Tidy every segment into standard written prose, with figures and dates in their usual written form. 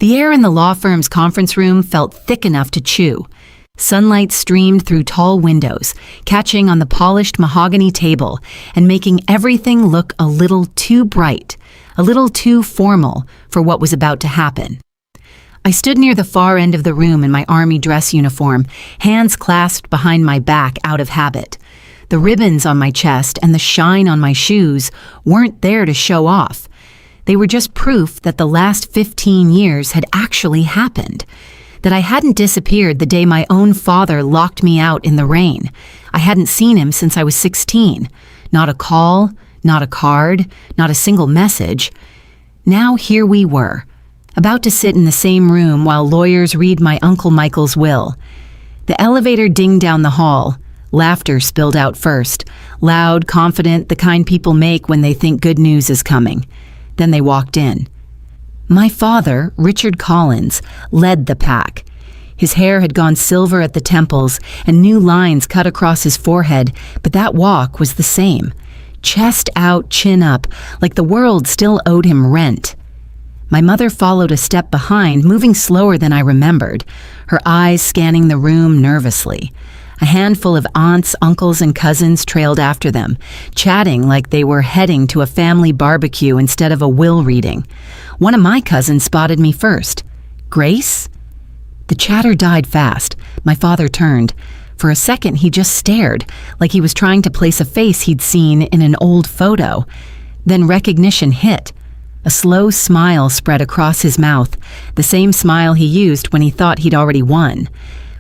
The air in the law firm's conference room felt thick enough to chew. Sunlight streamed through tall windows, catching on the polished mahogany table and making everything look a little too bright, a little too formal for what was about to happen. I stood near the far end of the room in my army dress uniform, hands clasped behind my back out of habit. The ribbons on my chest and the shine on my shoes weren't there to show off. They were just proof that the last 15 years had actually happened, that I hadn't disappeared the day my own father locked me out in the rain. I hadn't seen him since I was 16. Not a call, not a card, not a single message. Now here we were, about to sit in the same room while lawyers read my Uncle Michael's will. The elevator dinged down the hall. Laughter spilled out first, loud, confident, the kind people make when they think good news is coming. Then they walked in. My father, Richard Collins, led the pack. His hair had gone silver at the temples and new lines cut across his forehead, but that walk was the same. Chest out, chin up, like the world still owed him rent. My mother followed a step behind, moving slower than I remembered, her eyes scanning the room nervously. A handful of aunts, uncles, and cousins trailed after them, chatting like they were heading to a family barbecue instead of a will reading. One of my cousins spotted me first. "Grace?" The chatter died fast. My father turned. For a second, he just stared, like he was trying to place a face he'd seen in an old photo. Then recognition hit. A slow smile spread across his mouth, the same smile he used when he thought he'd already won.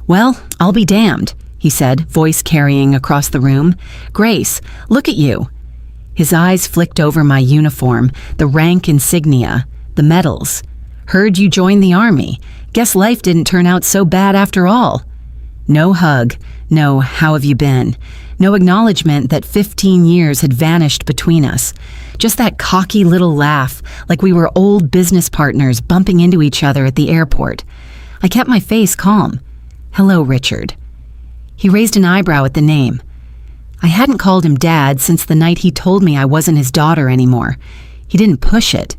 "Well, I'll be damned," he said, voice carrying across the room. "Grace, look at you." His eyes flicked over my uniform, the rank insignia, the medals. "Heard you joined the army. Guess life didn't turn out so bad after all." No hug, no "how have you been?" No acknowledgement that 15 years had vanished between us. Just that cocky little laugh, like we were old business partners bumping into each other at the airport. I kept my face calm. "Hello, Richard." He raised an eyebrow at the name. I hadn't called him Dad since the night he told me I wasn't his daughter anymore. He didn't push it.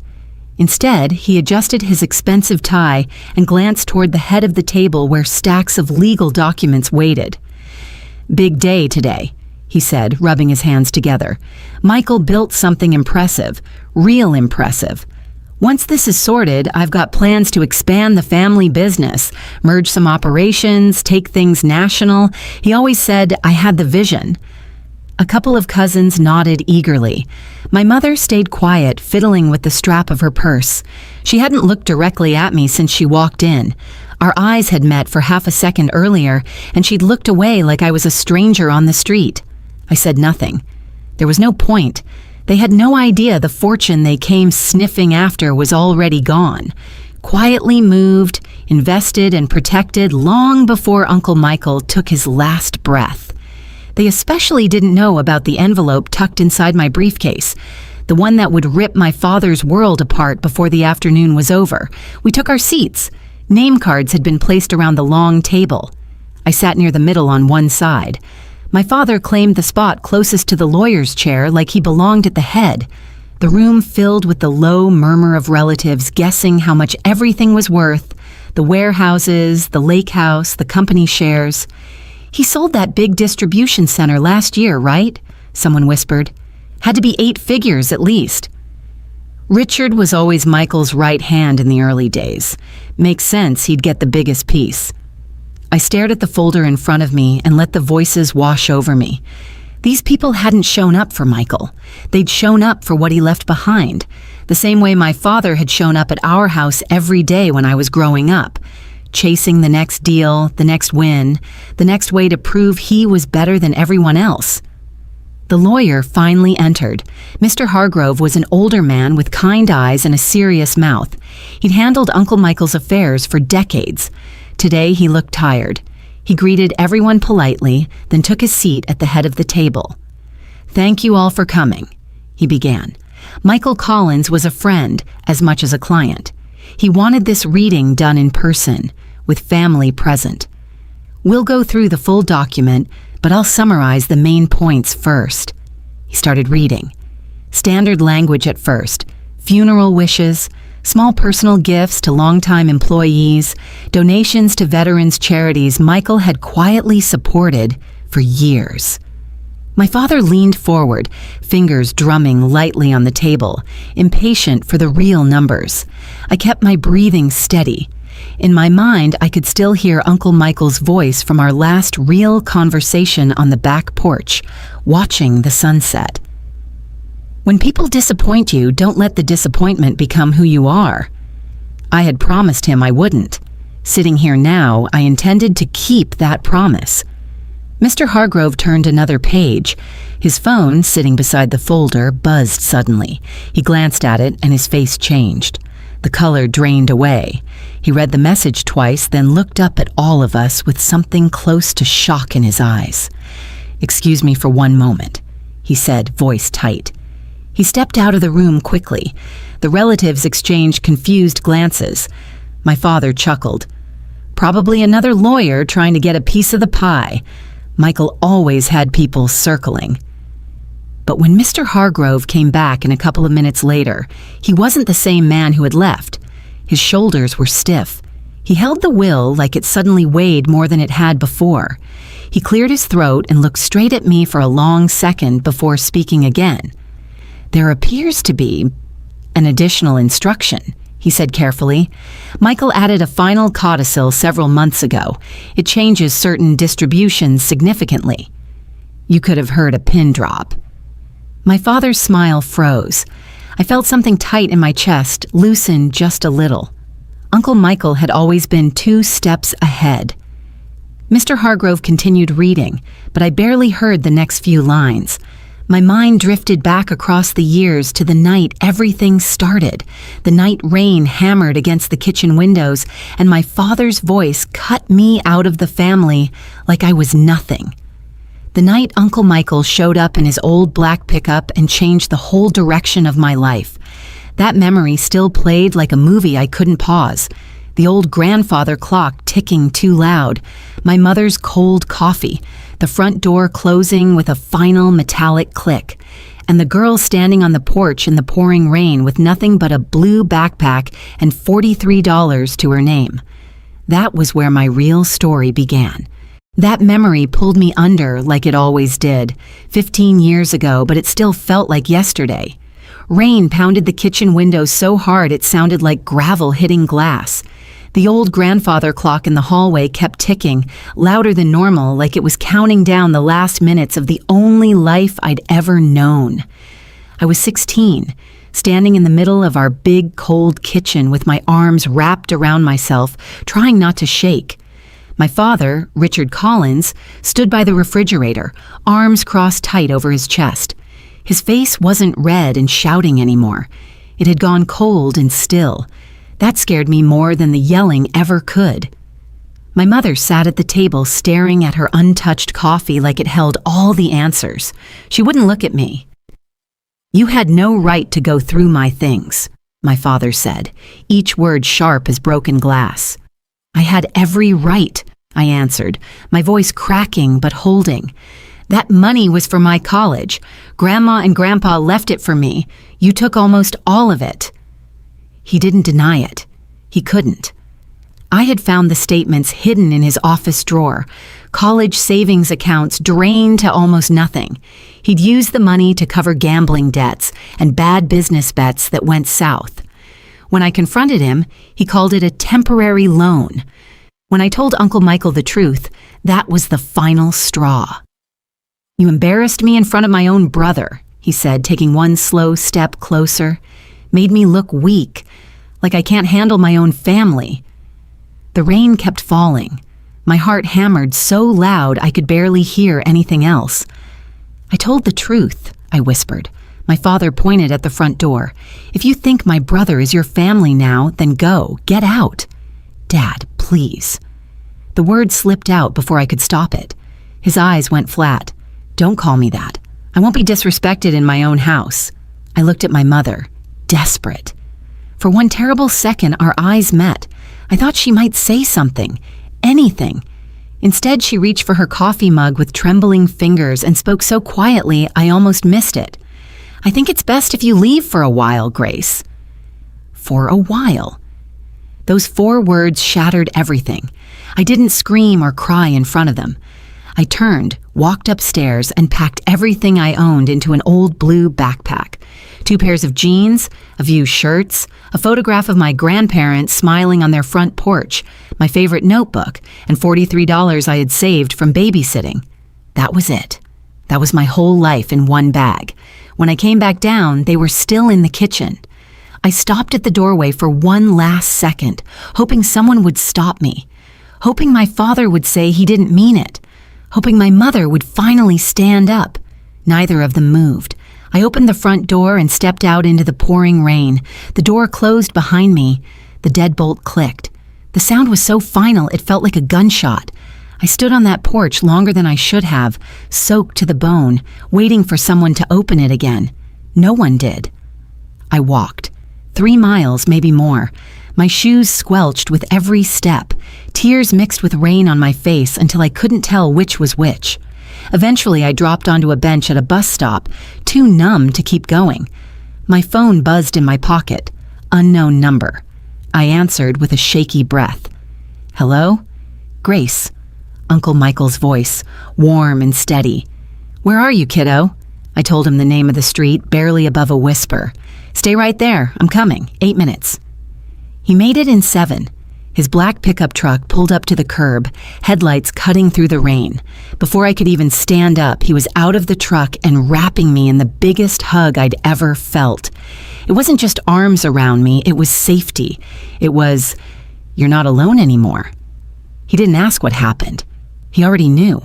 Instead, he adjusted his expensive tie and glanced toward the head of the table where stacks of legal documents waited. "Big day today," he said, rubbing his hands together. "Michael built something impressive, real impressive. Once this is sorted, I've got plans to expand the family business, merge some operations, take things national. He always said I had the vision." A couple of cousins nodded eagerly. My mother stayed quiet, fiddling with the strap of her purse. She hadn't looked directly at me since she walked in. Our eyes had met for half a second earlier, and she'd looked away like I was a stranger on the street. I said nothing. There was no point. They had no idea the fortune they came sniffing after was already gone. Quietly moved, invested, and protected long before Uncle Michael took his last breath. They especially didn't know about the envelope tucked inside my briefcase, the one that would rip my father's world apart before the afternoon was over. We took our seats. Name cards had been placed around the long table. I sat near the middle on one side. My father claimed the spot closest to the lawyer's chair like he belonged at the head. The room filled with the low murmur of relatives guessing how much everything was worth, the warehouses, the lake house, the company shares. "He sold that big distribution center last year, right?" someone whispered. "Had to be 8 figures at least." Richard was always Michael's right hand in the early days. Makes sense he'd get the biggest piece. I stared at the folder in front of me and let the voices wash over me. These people hadn't shown up for Michael. They'd shown up for what he left behind, the same way my father had shown up at our house every day when I was growing up, chasing the next deal, the next win, the next way to prove he was better than everyone else. The lawyer finally entered. Mr. Hargrove was an older man with kind eyes and a serious mouth. He'd handled Uncle Michael's affairs for decades. Today he looked tired. He greeted everyone politely, then took his seat at the head of the table. "Thank you all for coming," he began. Michael Collins was a friend as much as a client. He wanted this reading done in person, with family present. "We'll go through the full document, but I'll summarize the main points first." He started reading. Standard language at first, funeral wishes, Small personal gifts to longtime employees, donations to veterans' charities Michael had quietly supported for years. My father leaned forward, fingers drumming lightly on the table, impatient for the real numbers. I kept my breathing steady. In my mind, I could still hear Uncle Michael's voice from our last real conversation on the back porch, watching the sunset. When people disappoint you, don't let the disappointment become who you are. I had promised him I wouldn't. Sitting here now, I intended to keep that promise. Mr. Hargrove turned another page. His phone, sitting beside the folder, buzzed suddenly. He glanced at it and his face changed. The color drained away. He read the message twice, then looked up at all of us with something close to shock in his eyes. "Excuse me for one moment," he said, voice tight. He stepped out of the room quickly. The relatives exchanged confused glances. My father chuckled. Probably another lawyer trying to get a piece of the pie. Michael always had people circling. But when Mr. Hargrove came back a couple of minutes later, he wasn't the same man who had left. His shoulders were stiff. He held the will like it suddenly weighed more than it had before. He cleared his throat and looked straight at me for a long second before speaking again. "There appears to be an additional instruction," he said carefully. "Michael added a final codicil several months ago. It changes certain distributions significantly." You could have heard a pin drop. My father's smile froze. I felt something tight in my chest, loosen just a little. Uncle Michael had always been 2 steps ahead. Mr. Hargrove continued reading, but I barely heard the next few lines. My mind drifted back across the years to the night everything started, the night rain hammered against the kitchen windows, and my father's voice cut me out of the family like I was nothing. The night Uncle Michael showed up in his old black pickup and changed the whole direction of my life. That memory still played like a movie I couldn't pause. The old grandfather clock ticking too loud, my mother's cold coffee, the front door closing with a final metallic click, and the girl standing on the porch in the pouring rain with nothing but a blue backpack and $43 to her name. That was where my real story began. That memory pulled me under like it always did, 15 years ago, but it still felt like yesterday. Rain pounded the kitchen window so hard it sounded like gravel hitting glass. The old grandfather clock in the hallway kept ticking, louder than normal, like it was counting down the last minutes of the only life I'd ever known. I was 16, standing in the middle of our big, cold kitchen with my arms wrapped around myself, trying not to shake. My father, Richard Collins, stood by the refrigerator, arms crossed tight over his chest. His face wasn't red and shouting anymore. It had gone cold and still. That scared me more than the yelling ever could. My mother sat at the table staring at her untouched coffee like it held all the answers. She wouldn't look at me. "You had no right to go through my things," my father said, each word sharp as broken glass. "I had every right," I answered, my voice cracking but holding. "That money was for my college. Grandma and Grandpa left it for me. You took almost all of it." He didn't deny it. He couldn't. I had found the statements hidden in his office drawer, college savings accounts drained to almost nothing. He'd used the money to cover gambling debts and bad business bets that went south. When I confronted him, he called it a temporary loan. When I told Uncle Michael the truth, that was the final straw. "You embarrassed me in front of my own brother," he said, taking one slow step closer. "Made me look weak, like I can't handle my own family." The rain kept falling. My heart hammered so loud I could barely hear anything else. "I told the truth," I whispered. My father pointed at the front door. "If you think my brother is your family now, then go, get out." "Dad, please." The word slipped out before I could stop it. His eyes went flat. "Don't call me that. I won't be disrespected in my own house." I looked at my mother, desperate. For one terrible second, our eyes met. I thought she might say something, anything. Instead, she reached for her coffee mug with trembling fingers and spoke so quietly I almost missed it. "I think it's best if you leave for a while, Grace." for a while. Those 4 words shattered everything. I didn't scream or cry in front of them. I turned, walked upstairs, and packed everything I owned into an old blue backpack. 2 pairs of jeans, a few shirts, a photograph of my grandparents smiling on their front porch, my favorite notebook, and $43 I had saved from babysitting. That was it. That was my whole life in one bag. When I came back down, they were still in the kitchen. I stopped at the doorway for one last second, hoping someone would stop me, hoping my father would say he didn't mean it, hoping my mother would finally stand up. Neither of them moved. I opened the front door and stepped out into the pouring rain. The door closed behind me. The deadbolt clicked. The sound was so final it felt like a gunshot. I stood on that porch longer than I should have, soaked to the bone, waiting for someone to open it again. No one did. I walked. 3 miles, maybe more. My shoes squelched with every step. Tears mixed with rain on my face until I couldn't tell which was which. Eventually, I dropped onto a bench at a bus stop, too numb to keep going. My phone buzzed in my pocket. Unknown number. I answered with a shaky breath. "Hello? Grace." Uncle Michael's voice, warm and steady. "Where are you, kiddo?" I told him the name of the street, barely above a whisper. "Stay right there. I'm coming. 8 minutes." He made it in 7. His black pickup truck pulled up to the curb, headlights cutting through the rain. Before I could even stand up, he was out of the truck and wrapping me in the biggest hug I'd ever felt. It wasn't just arms around me, it was safety. It was, "You're not alone anymore." He didn't ask what happened. He already knew.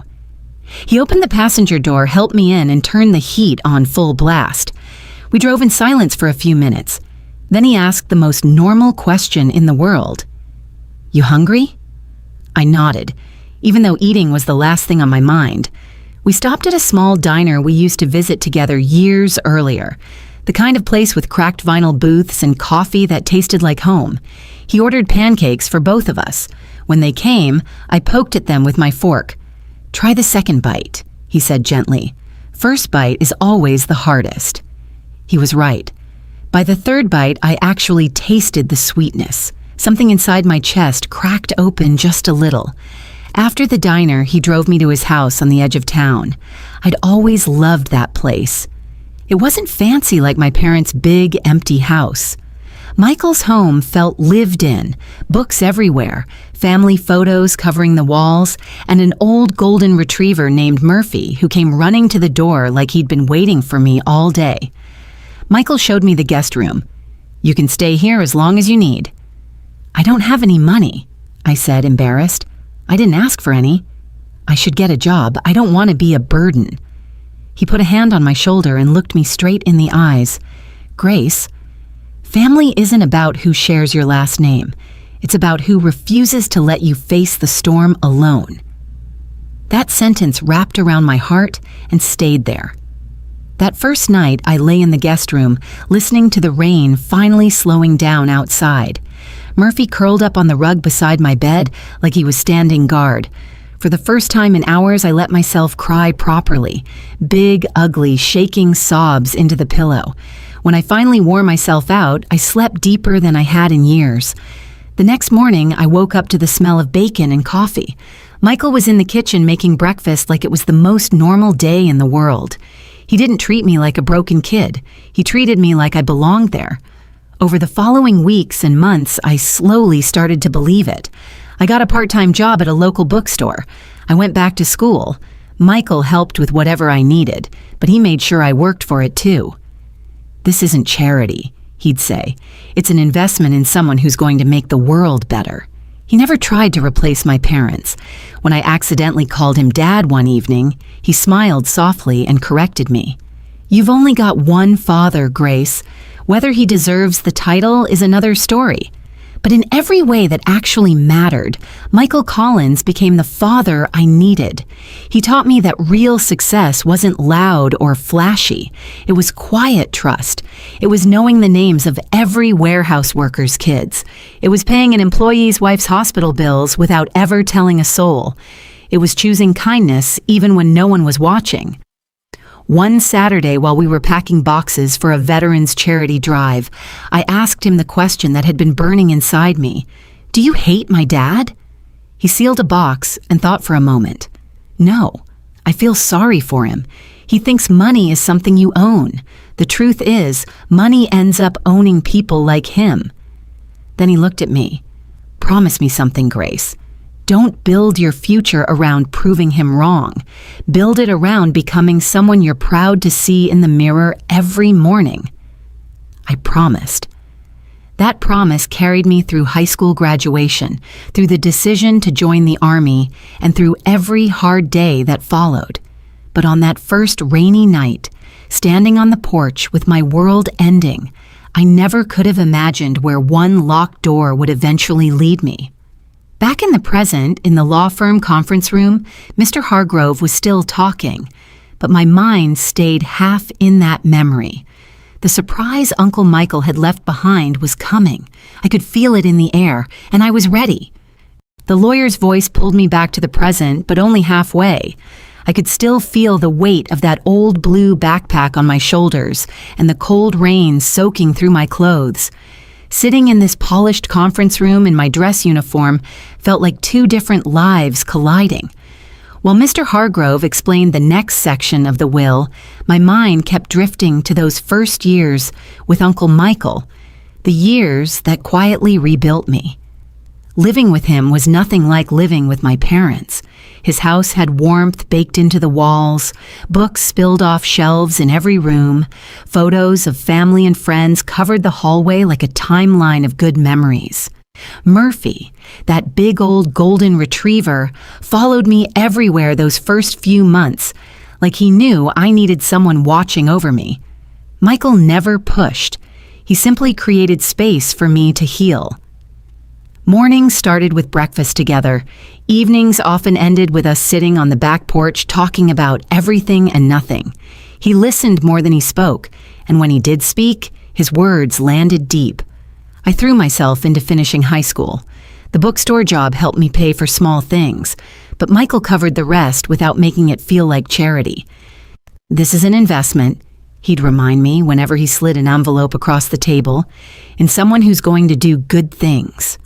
He opened the passenger door, helped me in, and turned the heat on full blast. We drove in silence for a few minutes. Then he asked the most normal question in the world. "You hungry?" I nodded, even though eating was the last thing on my mind. We stopped at a small diner we used to visit together years earlier, the kind of place with cracked vinyl booths and coffee that tasted like home. He ordered pancakes for both of us. When they came, I poked at them with my fork. "Try the second bite," he said gently. "First bite is always the hardest." He was right. By the third bite, I actually tasted the sweetness. Something inside my chest cracked open just a little. After the diner, he drove me to his house on the edge of town. I'd always loved that place. It wasn't fancy like my parents' big, empty house. Michael's home felt lived in, books everywhere, family photos covering the walls, and an old golden retriever named Murphy who came running to the door like he'd been waiting for me all day. Michael showed me the guest room. "You can stay here as long as you need." "I don't have any money," I said, embarrassed. "I didn't ask for any. I should get a job. I don't want to be a burden." He put a hand on my shoulder and looked me straight in the eyes. "Grace, family isn't about who shares your last name. It's about who refuses to let you face the storm alone." That sentence wrapped around my heart and stayed there. That first night, I lay in the guest room, listening to the rain finally slowing down outside. Murphy curled up on the rug beside my bed like he was standing guard. For the first time in hours, I let myself cry properly. Big, ugly, shaking sobs into the pillow. When I finally wore myself out, I slept deeper than I had in years. The next morning, I woke up to the smell of bacon and coffee. Michael was in the kitchen making breakfast like it was the most normal day in the world. He didn't treat me like a broken kid. He treated me like I belonged there. Over the following weeks and months, I slowly started to believe it. I got a part-time job at a local bookstore. I went back to school. Michael helped with whatever I needed, but he made sure I worked for it too. "This isn't charity," he'd say. "It's an investment in someone who's going to make the world better." He never tried to replace my parents. When I accidentally called him Dad one evening, he smiled softly and corrected me. "You've only got one father, Grace. Whether he deserves the title is another story." But in every way that actually mattered, Michael Collins became the father I needed. He taught me that real success wasn't loud or flashy. It was quiet trust. It was knowing the names of every warehouse worker's kids. It was paying an employee's wife's hospital bills without ever telling a soul. It was choosing kindness even when no one was watching. One Saturday, while we were packing boxes for a veterans charity drive, I asked him the question that had been burning inside me. "Do you hate my dad?" He sealed a box and thought for a moment. "No, I feel sorry for him. He thinks money is something you own. The truth is, money ends up owning people like him." Then he looked at me. "Promise me something, Grace. Don't build your future around proving him wrong. Build it around becoming someone you're proud to see in the mirror every morning." I promised. That promise carried me through high school graduation, through the decision to join the Army, and through every hard day that followed. But on that first rainy night, standing on the porch with my world ending, I never could have imagined where one locked door would eventually lead me. Back in the present, in the law firm conference room, Mr. Hargrove was still talking, but my mind stayed half in that memory. The surprise Uncle Michael had left behind was coming. I could feel it in the air, and I was ready. The lawyer's voice pulled me back to the present, but only halfway. I could still feel the weight of that old blue backpack on my shoulders and the cold rain soaking through my clothes. Sitting in this polished conference room in my dress uniform felt like two different lives colliding. While Mr. Hargrove explained the next section of the will, my mind kept drifting to those first years with Uncle Michael, the years that quietly rebuilt me. Living with him was nothing like living with my parents. His house had warmth baked into the walls, books spilled off shelves in every room, photos of family and friends covered the hallway like a timeline of good memories. Murphy, that big old golden retriever, followed me everywhere those first few months, like he knew I needed someone watching over me. Michael never pushed. He simply created space for me to heal. Mornings started with breakfast together. Evenings often ended with us sitting on the back porch talking about everything and nothing. He listened more than he spoke, and when he did speak, his words landed deep. I threw myself into finishing high school. The bookstore job helped me pay for small things, but Michael covered the rest without making it feel like charity. "This is an investment," he'd remind me whenever he slid an envelope across the table, "in someone who's going to do good things."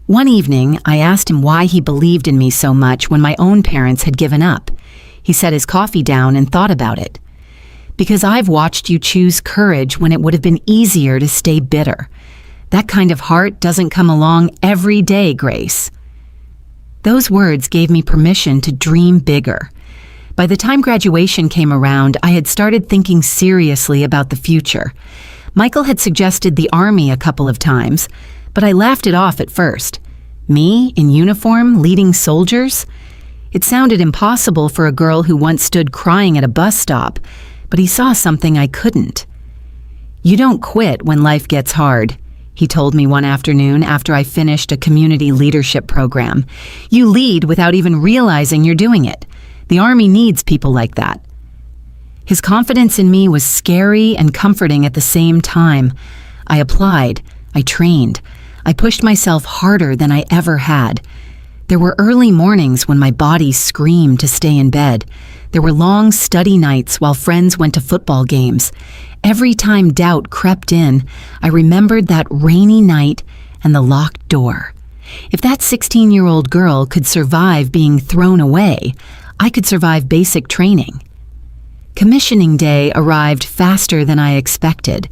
One evening, I asked him why he believed in me so much when my own parents had given up. He set his coffee down and thought about it. "Because I've watched you choose courage when it would have been easier to stay bitter. That kind of heart doesn't come along every day, Grace." Those words gave me permission to dream bigger. By the time graduation came around, I had started thinking seriously about the future. Michael had suggested the Army a couple of times, but I laughed it off at first. Me, in uniform, leading soldiers? It sounded impossible for a girl who once stood crying at a bus stop, but he saw something I couldn't. "You don't quit when life gets hard," he told me one afternoon after I finished a community leadership program. "You lead without even realizing you're doing it. The Army needs people like that." His confidence in me was scary and comforting at the same time. I applied. I trained. I pushed myself harder than I ever had. There were early mornings when my body screamed to stay in bed. There were long study nights while friends went to football games. Every time doubt crept in, I remembered that rainy night and the locked door. If that 16-year-old girl could survive being thrown away, I could survive basic training. Commissioning day arrived faster than I expected.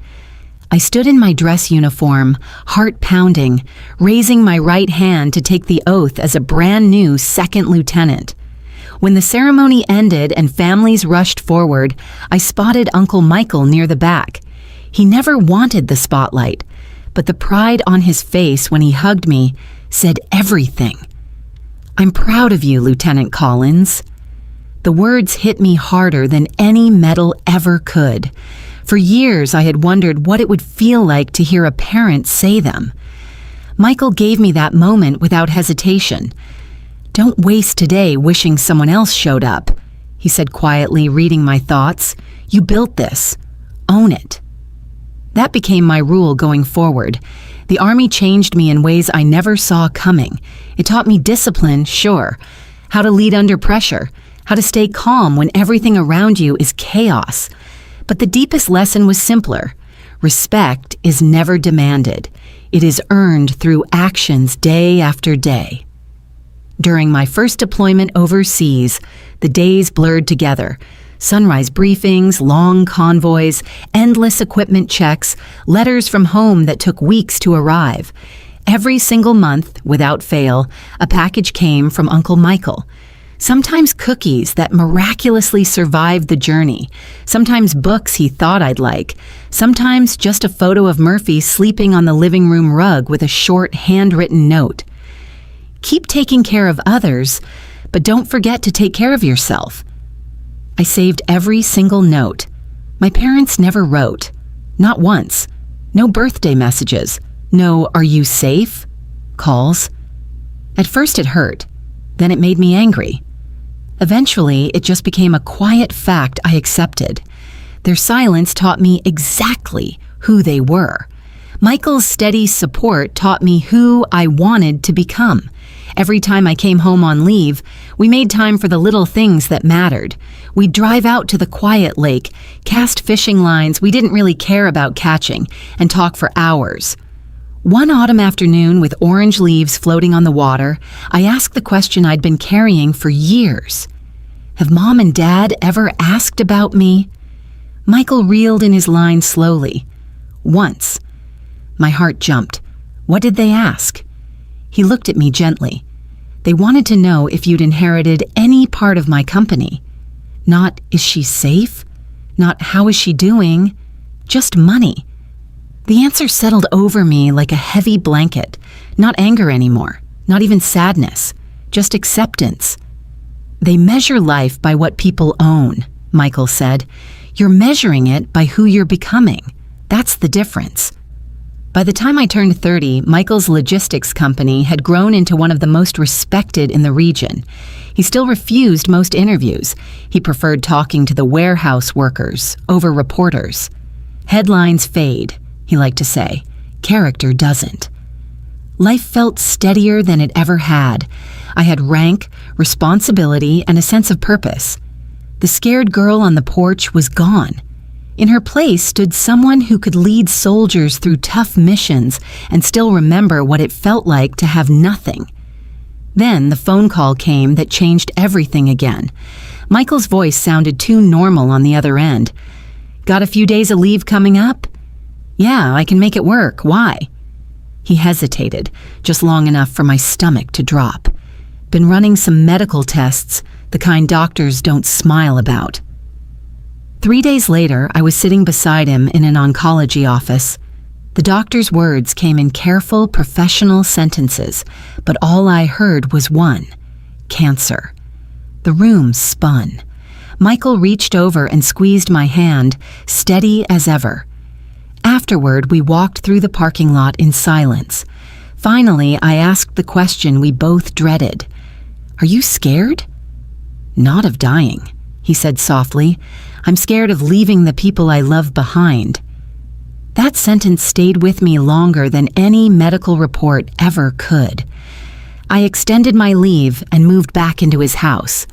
I stood in my dress uniform, heart pounding, raising my right hand to take the oath as a brand new second lieutenant. When the ceremony ended and families rushed forward, I spotted Uncle Michael near the back. He never wanted the spotlight, but the pride on his face when he hugged me said everything. "I'm proud of you, Lieutenant Collins." The words hit me harder than any medal ever could. For years, I had wondered what it would feel like to hear a parent say them. Michael gave me that moment without hesitation. "Don't waste today wishing someone else showed up," he said quietly, reading my thoughts. "You built this. Own it." That became my rule going forward. The Army changed me in ways I never saw coming. It taught me discipline, sure, how to lead under pressure, how to stay calm when everything around you is chaos. But the deepest lesson was simpler. Respect is never demanded. It is earned through actions day after day. During my first deployment overseas, the days blurred together. Sunrise briefings, long convoys, endless equipment checks, letters from home that took weeks to arrive. Every single month, without fail, a package came from Uncle Michael. Sometimes cookies that miraculously survived the journey. Sometimes books he thought I'd like. Sometimes just a photo of Murphy sleeping on the living room rug with a short handwritten note. Keep taking care of others, but don't forget to take care of yourself. I saved every single note. My parents never wrote. Not once. No birthday messages. No "are you safe?" calls. At first it hurt. Then it made me angry. Eventually, it just became a quiet fact I accepted. Their silence taught me exactly who they were. Michael's steady support taught me who I wanted to become. Every time I came home on leave, we made time for the little things that mattered. We'd drive out to the quiet lake, cast fishing lines we didn't really care about catching, and talk for hours. One autumn afternoon, with orange leaves floating on the water, I asked the question I'd been carrying for years. Have Mom and Dad ever asked about me? Michael reeled in his line slowly. Once. My heart jumped. What did they ask? He looked at me gently. They wanted to know if you'd inherited any part of my company. Not, is she safe? Not, how is she doing? Just money. The answer settled over me like a heavy blanket. Not anger anymore. Not even sadness. Just acceptance. They measure life by what people own, Michael said. You're measuring it by who you're becoming. That's the difference. By the time I turned 30, Michael's logistics company had grown into one of the most respected in the region. He still refused most interviews. He preferred talking to the warehouse workers over reporters. Headlines fade, he liked to say. Character doesn't. Life felt steadier than it ever had. I had rank, responsibility, and a sense of purpose. The scared girl on the porch was gone. In her place stood someone who could lead soldiers through tough missions and still remember what it felt like to have nothing. Then the phone call came that changed everything again. Michael's voice sounded too normal on the other end. Got a few days of leave coming up? Yeah, I can make it work. Why? He hesitated, just long enough for my stomach to drop. Been running some medical tests, the kind doctors don't smile about. 3 days later, I was sitting beside him in an oncology office. The doctor's words came in careful, professional sentences, but all I heard was one: cancer. The room spun. Michael reached over and squeezed my hand, steady as ever. Afterward, we walked through the parking lot in silence. Finally, I asked the question we both dreaded. Are you scared? Not of dying, he said softly. I'm scared of leaving the people I love behind. That sentence stayed with me longer than any medical report ever could. I extended my leave and moved back into his house.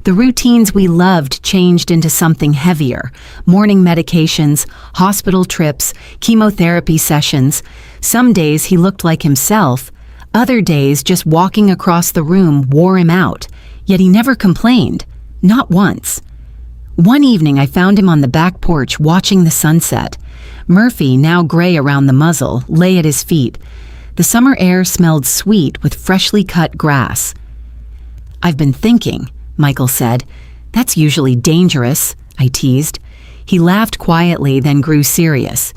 The routines we loved changed into something heavier: morning medications, hospital trips, chemotherapy sessions. Some days he looked like himself. Other days just walking across the room wore him out. Yet he never complained. Not once. One evening I found him on the back porch watching the sunset. Murphy, now gray around the muzzle, lay at his feet. The summer air smelled sweet with freshly cut grass. I've been thinking, Michael said. That's usually dangerous, I teased. He laughed quietly, then grew serious.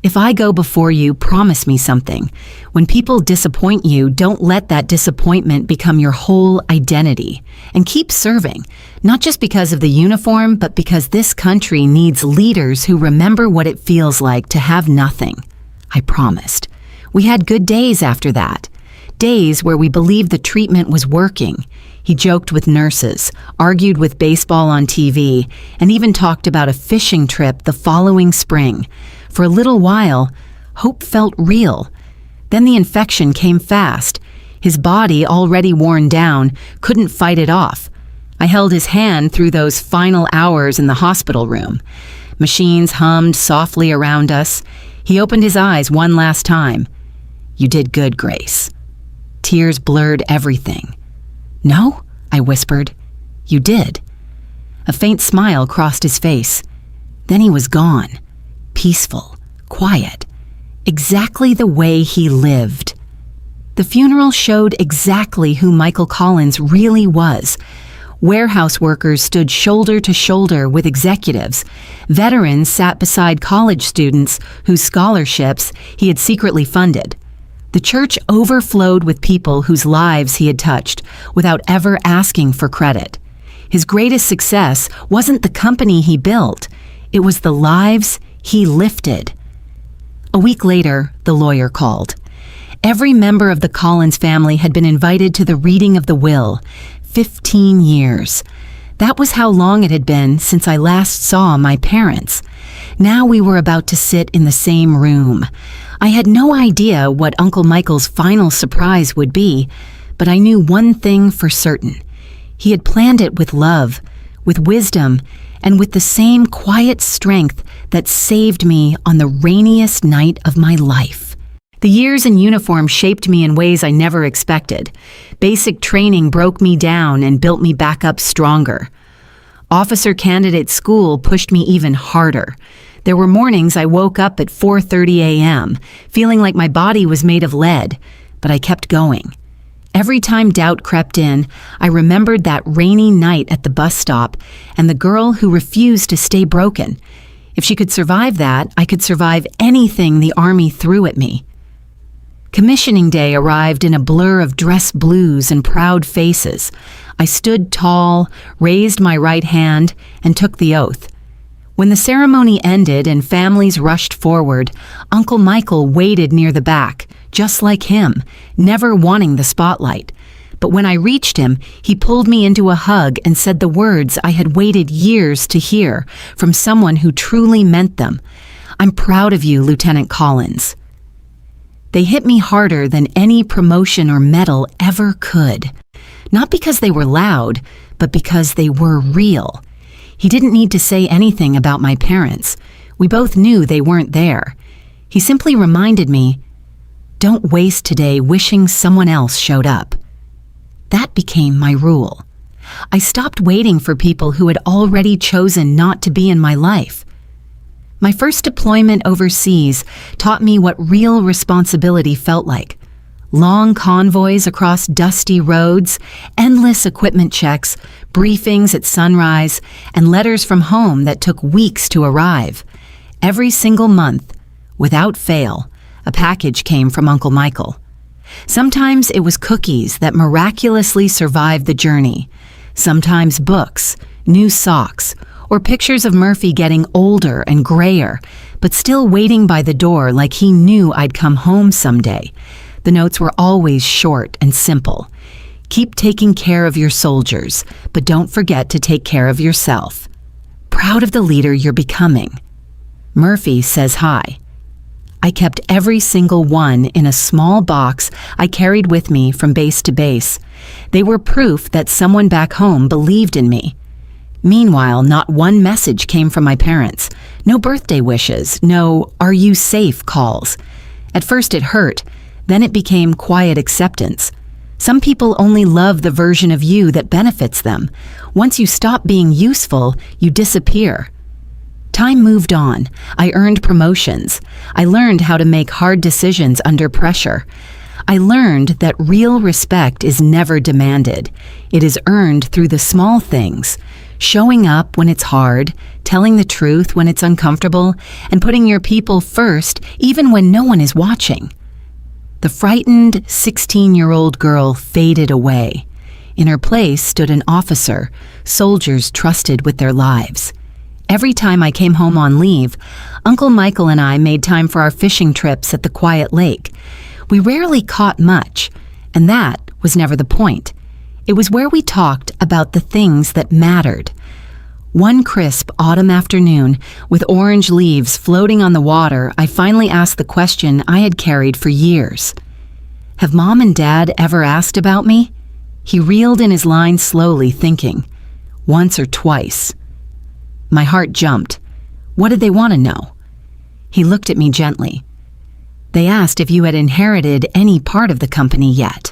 If I go before you, promise me something. When people disappoint you, don't let that disappointment become your whole identity. And keep serving, not just because of the uniform, but because this country needs leaders who remember what it feels like to have nothing. I promised. We had good days after that. Days where we believed the treatment was working. He joked with nurses, argued with baseball on TV, and even talked about a fishing trip the following spring. For a little while, hope felt real. Then the infection came fast. His body, already worn down, couldn't fight it off. I held his hand through those final hours in the hospital room. Machines hummed softly around us. He opened his eyes one last time. "You did good, Grace." Tears blurred everything. "No?" I whispered. "You did." A faint smile crossed his face. Then he was gone. Peaceful, quiet, exactly the way he lived. The funeral showed exactly who Michael Collins really was. Warehouse workers stood shoulder to shoulder with executives. Veterans sat beside college students whose scholarships he had secretly funded. The church overflowed with people whose lives he had touched without ever asking for credit. His greatest success wasn't the company he built, it was the lives he lifted. A week later, the lawyer called. Every member of the Collins family had been invited to the reading of the will. 15 years. That was how long it had been since I last saw my parents. Now we were about to sit in the same room. I had no idea what Uncle Michael's final surprise would be, but I knew one thing for certain. He had planned it with love, with wisdom, and with the same quiet strength that saved me on the rainiest night of my life. The years in uniform shaped me in ways I never expected. Basic training broke me down and built me back up stronger. Officer candidate school pushed me even harder. There were mornings I woke up at 4:30 a.m., feeling like my body was made of lead, but I kept going. Every time doubt crept in, I remembered that rainy night at the bus stop and the girl who refused to stay broken. If she could survive that, I could survive anything the Army threw at me. Commissioning day arrived in a blur of dress blues and proud faces. I stood tall, raised my right hand, and took the oath. When the ceremony ended and families rushed forward, Uncle Michael waited near the back, just like him, never wanting the spotlight. But when I reached him, he pulled me into a hug and said the words I had waited years to hear from someone who truly meant them. "I'm proud of you, Lieutenant Collins." They hit me harder than any promotion or medal ever could. Not because they were loud, but because they were real. He didn't need to say anything about my parents. We both knew they weren't there. He simply reminded me, "Don't waste today wishing someone else showed up." That became my rule. I stopped waiting for people who had already chosen not to be in my life. My first deployment overseas taught me what real responsibility felt like. Long convoys across dusty roads, endless equipment checks, briefings at sunrise, and letters from home that took weeks to arrive. Every single month, without fail, a package came from Uncle Michael. Sometimes it was cookies that miraculously survived the journey. Sometimes books, new socks, or pictures of Murphy getting older and grayer, but still waiting by the door like he knew I'd come home someday. The notes were always short and simple. "Keep taking care of your soldiers, but don't forget to take care of yourself. Proud of the leader you're becoming. Murphy says hi." I kept every single one in a small box I carried with me from base to base. They were proof that someone back home believed in me. Meanwhile, not one message came from my parents. No birthday wishes, no "are you safe" calls. At first it hurt, then it became quiet acceptance. Some people only love the version of you that benefits them. Once you stop being useful, you disappear. Time moved on. I earned promotions. I learned how to make hard decisions under pressure. I learned that real respect is never demanded. It is earned through the small things. Showing up when it's hard, telling the truth when it's uncomfortable, and putting your people first even when no one is watching. The frightened 16-year-old girl faded away. In her place stood an officer soldiers trusted with their lives. Every time I came home on leave, Uncle Michael and I made time for our fishing trips at the quiet lake. We rarely caught much, and that was never the point. It was where we talked about the things that mattered. One crisp autumn afternoon, with orange leaves floating on the water, I finally asked the question I had carried for years. "Have Mom and Dad ever asked about me?" He reeled in his line slowly, thinking. once or twice. My heart jumped. What did they want to know? He looked at me gently. They asked if you had inherited any part of the company yet.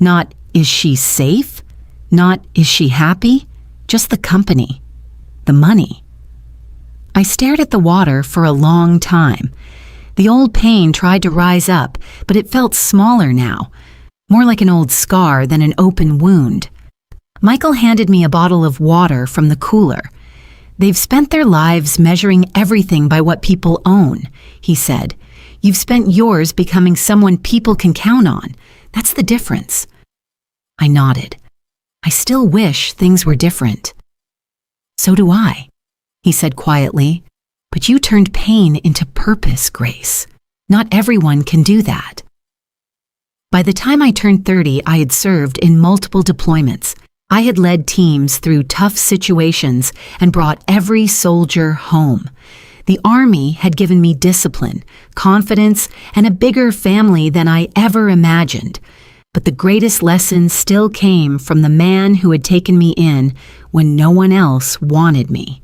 Not, is she safe? Not, is she happy? Just the company. The money. I stared at the water for a long time. The old pain tried to rise up, but it felt smaller now, more like an old scar than an open wound. Michael handed me a bottle of water from the cooler. They've spent their lives measuring everything by what people own, he said. You've spent yours becoming someone people can count on. That's the difference. I nodded. I still wish things were different. So do I, he said quietly. But you turned pain into purpose, Grace. Not everyone can do that. By the time I turned 30, I had served in multiple deployments. I had led teams through tough situations and brought every soldier home. The Army had given me discipline, confidence, and a bigger family than I ever imagined. But the greatest lesson still came from the man who had taken me in when no one else wanted me.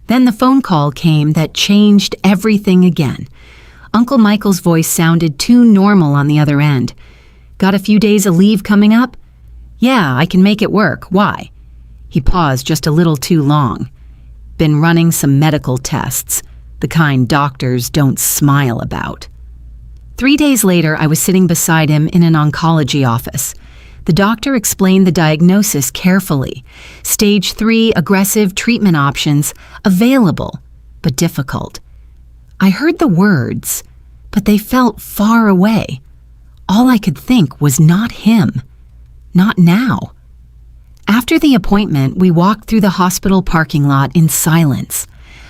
Then the phone call came that changed everything again. Uncle Michael's voice sounded too normal on the other end. Got a few days of leave coming up? Yeah, I can make it work. Why? He paused just a little too long. Been running some medical tests, the kind doctors don't smile about. 3 days later, I was sitting beside him in an oncology office. The doctor explained the diagnosis carefully. Stage 3 aggressive treatment options available, but difficult. I heard the words, but they felt far away. All I could think was not him. Not now. After the appointment, we walked through the hospital parking lot in silence.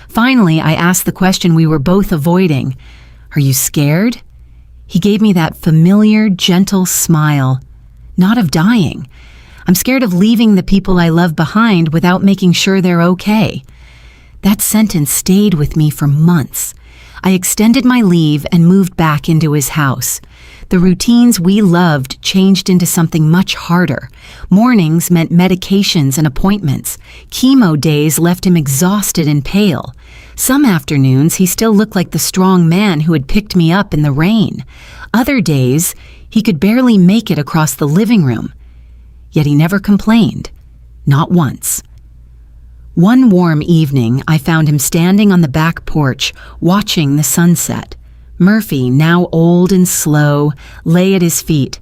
Finally, I asked the question we were both avoiding. Are you scared? He gave me that familiar, gentle smile. Not of dying. I'm scared of leaving the people I love behind without making sure they're okay. That sentence stayed with me for months. I extended my leave and moved back into his house. The routines we loved changed into something much harder. Mornings meant medications and appointments. Chemo days left him exhausted and pale. Some afternoons, he still looked like the strong man who had picked me up in the rain. Other days, he could barely make it across the living room. Yet he never complained. Not once. One warm evening, I found him standing on the back porch, watching the sunset. Murphy, now old and slow, lay at his feet.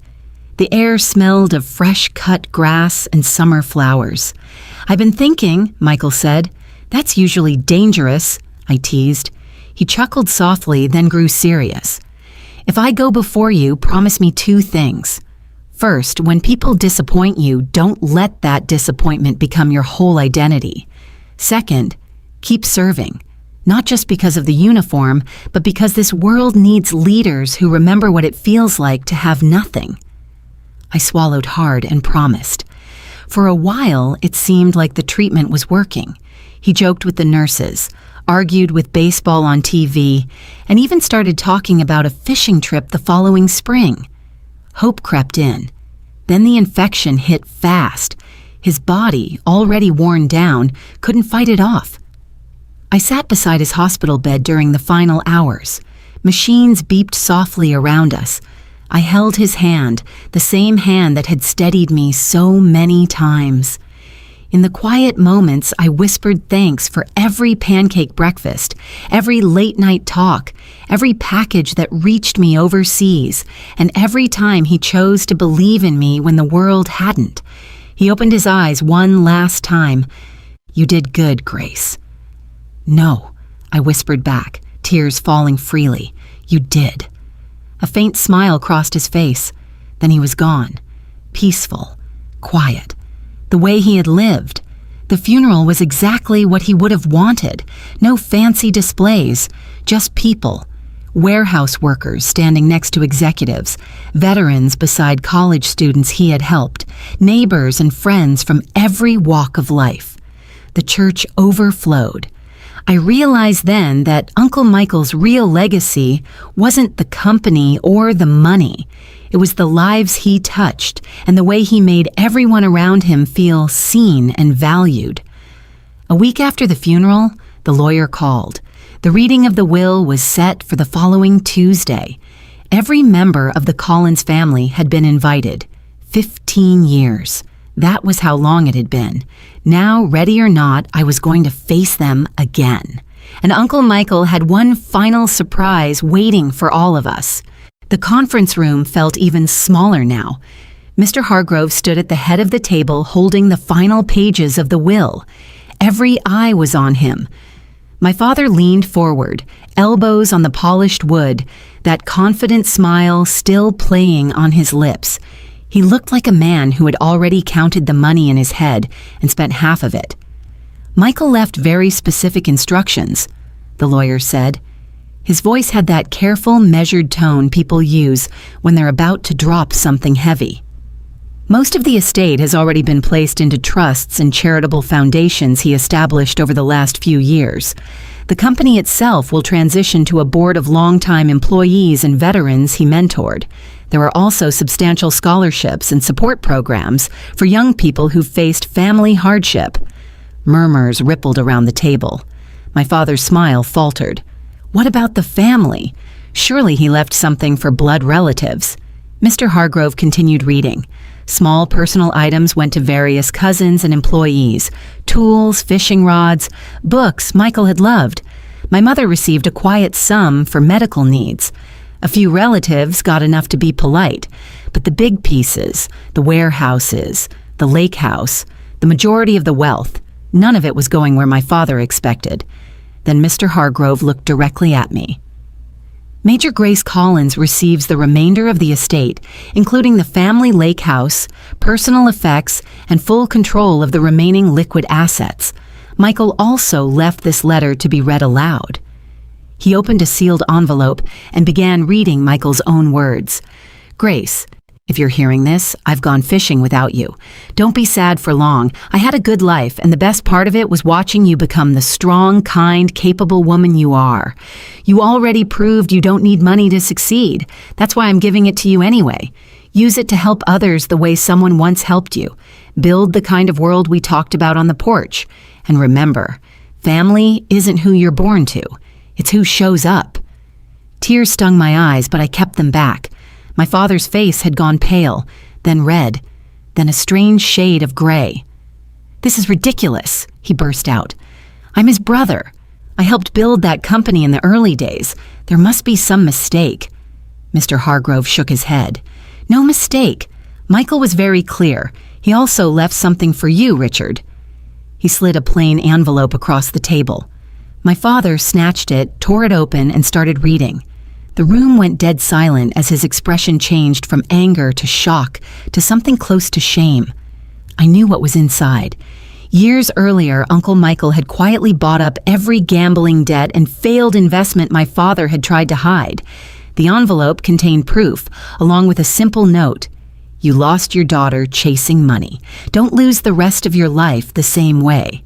The air smelled of fresh-cut grass and summer flowers. I've been thinking, Michael said. That's usually dangerous, I teased. He chuckled softly, then grew serious. If I go before you, promise me 2 things. First, when people disappoint you, don't let that disappointment become your whole identity. Second, keep serving. Not just because of the uniform, but because this world needs leaders who remember what it feels like to have nothing. I swallowed hard and promised. For a while, it seemed like the treatment was working. He joked with the nurses, argued with baseball on TV, and even started talking about a fishing trip the following spring. Hope crept in. Then the infection hit fast. His body, already worn down, couldn't fight it off. I sat beside his hospital bed during the final hours. Machines beeped softly around us. I held his hand, the same hand that had steadied me so many times. In the quiet moments, I whispered thanks for every pancake breakfast, every late-night talk, every package that reached me overseas, and every time he chose to believe in me when the world hadn't. He opened his eyes one last time. You did good, Grace. No, I whispered back, tears falling freely. You did. A faint smile crossed his face. Then he was gone. Peaceful, quiet. The way he had lived. The funeral was exactly what he would have wanted. No fancy displays, just people. Warehouse workers standing next to executives, veterans beside college students he had helped, neighbors and friends from every walk of life. The church overflowed. I realized then that Uncle Michael's real legacy wasn't the company or the money. It was the lives he touched and the way he made everyone around him feel seen and valued. A week after the funeral, the lawyer called. The reading of the will was set for the following Tuesday. Every member of the Collins family had been invited. 15 years. That was how long it had been. Now, ready or not, I was going to face them again. And Uncle Michael had one final surprise waiting for all of us. The conference room felt even smaller now. Mr. Hargrove stood at the head of the table holding the final pages of the will. Every eye was on him. My father leaned forward, elbows on the polished wood, that confident smile still playing on his lips. He looked like a man who had already counted the money in his head and spent half of it. Michael left very specific instructions, the lawyer said. His voice had that careful, measured tone people use when they're about to drop something heavy. Most of the estate has already been placed into trusts and charitable foundations he established over the last few years. The company itself will transition to a board of longtime employees and veterans he mentored. There are also substantial scholarships and support programs for young people who've faced family hardship. Murmurs rippled around the table. My father's smile faltered. What about the family? Surely he left something for blood relatives. Mr. Hargrove continued reading. Small personal items went to various cousins and employees. Tools, fishing rods, books Michael had loved. My mother received a quiet sum for medical needs. A few relatives got enough to be polite, but the big pieces, the warehouses, the lake house, the majority of the wealth, none of it was going where my father expected. Then Mr. Hargrove looked directly at me. Major Grace Collins receives the remainder of the estate, including the family lake house, personal effects, and full control of the remaining liquid assets. Michael also left this letter to be read aloud. He opened a sealed envelope and began reading Michael's own words. Grace, if you're hearing this, I've gone fishing without you. Don't be sad for long. I had a good life, and the best part of it was watching you become the strong, kind, capable woman you are. You already proved you don't need money to succeed. That's why I'm giving it to you anyway. Use it to help others the way someone once helped you. Build the kind of world we talked about on the porch. And remember, family isn't who you're born to. It's who shows up. Tears stung my eyes, but I kept them back. My father's face had gone pale, then red, then a strange shade of gray. This is ridiculous, he burst out. I'm his brother. I helped build that company in the early days. There must be some mistake. Mr. Hargrove shook his head. No mistake. Michael was very clear. He also left something for you, Richard. He slid a plain envelope across the table. My father snatched it, tore it open, and started reading. The room went dead silent as his expression changed from anger to shock to something close to shame. I knew what was inside. Years earlier, Uncle Michael had quietly bought up every gambling debt and failed investment my father had tried to hide. The envelope contained proof, along with a simple note. You lost your daughter chasing money. Don't lose the rest of your life the same way.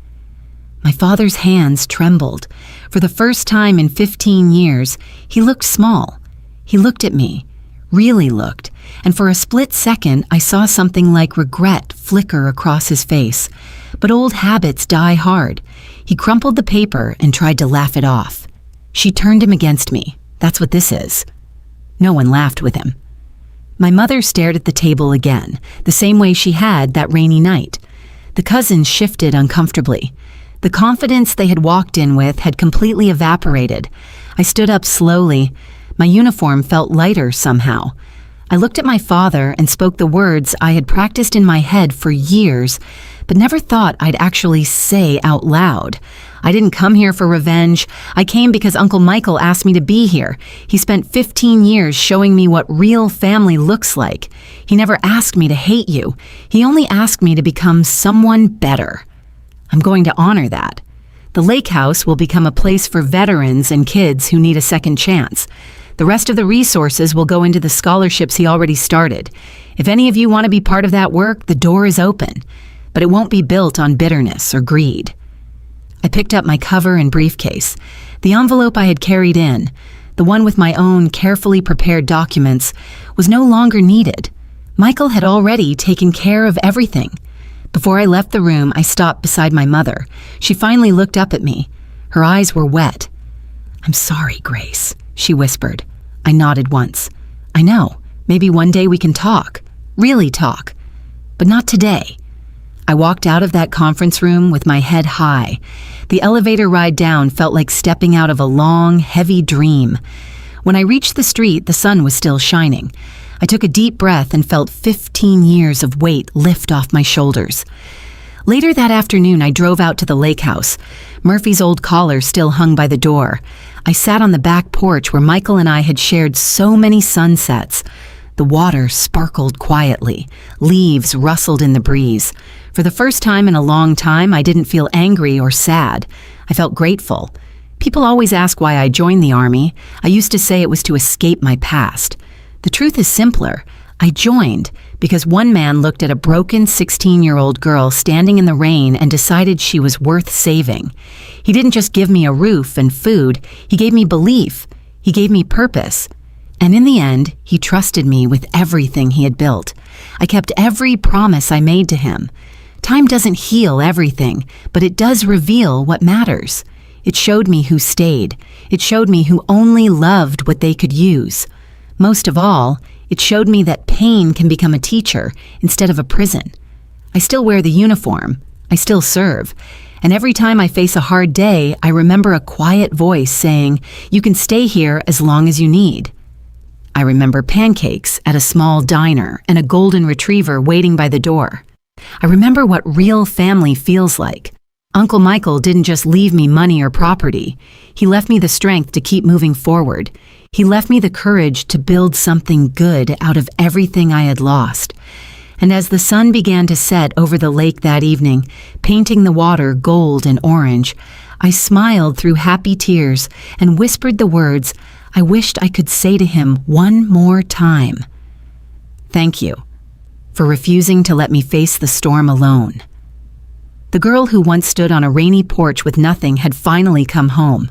My father's hands trembled. For the first time in 15 years, he looked small. He looked at me, really looked, and for a split second I saw something like regret flicker across his face. But old habits die hard. He crumpled the paper and tried to laugh it off. She turned him against me. That's what this is. No one laughed with him. My mother stared at the table again, the same way she had that rainy night. The cousins shifted uncomfortably. The confidence they had walked in with had completely evaporated. I stood up slowly. My uniform felt lighter somehow. I looked at my father and spoke the words I had practiced in my head for years, but never thought I'd actually say out loud. I didn't come here for revenge. I came because Uncle Michael asked me to be here. He spent 15 years showing me what real family looks like. He never asked me to hate you. He only asked me to become someone better. I'm going to honor that. The lake house will become a place for veterans and kids who need a second chance. The rest of the resources will go into the scholarships he already started. If any of you want to be part of that work, the door is open. But it won't be built on bitterness or greed. I picked up my cover and briefcase. The envelope I had carried in, the one with my own carefully prepared documents, was no longer needed. Michael had already taken care of everything. Before I left the room, I stopped beside my mother. She finally looked up at me. Her eyes were wet. "I'm sorry, Grace," she whispered. I nodded once. "I know. Maybe one day we can talk. Really talk. But not today." I walked out of that conference room with my head high. The elevator ride down felt like stepping out of a long, heavy dream. When I reached the street, the sun was still shining. I took a deep breath and felt 15 years of weight lift off my shoulders. Later that afternoon, I drove out to the lake house. Murphy's old collar still hung by the door. I sat on the back porch where Michael and I had shared so many sunsets. The water sparkled quietly. Leaves rustled in the breeze. For the first time in a long time, I didn't feel angry or sad. I felt grateful. People always ask why I joined the Army. I used to say it was to escape my past. The truth is simpler. I joined because one man looked at a broken 16-year-old girl standing in the rain and decided she was worth saving. He didn't just give me a roof and food. He gave me belief. He gave me purpose. And in the end, he trusted me with everything he had built. I kept every promise I made to him. Time doesn't heal everything, but it does reveal what matters. It showed me who stayed. It showed me who only loved what they could use. Most of all, it showed me that pain can become a teacher instead of a prison. I still wear the uniform. I still serve. And every time I face a hard day, I remember a quiet voice saying, "You can stay here as long as you need." I remember pancakes at a small diner and a golden retriever waiting by the door. I remember what real family feels like. Uncle Michael didn't just leave me money or property. He left me the strength to keep moving forward. He left me the courage to build something good out of everything I had lost. And as the sun began to set over the lake that evening, painting the water gold and orange, I smiled through happy tears and whispered the words I wished I could say to him one more time. Thank you for refusing to let me face the storm alone. The girl who once stood on a rainy porch with nothing had finally come home.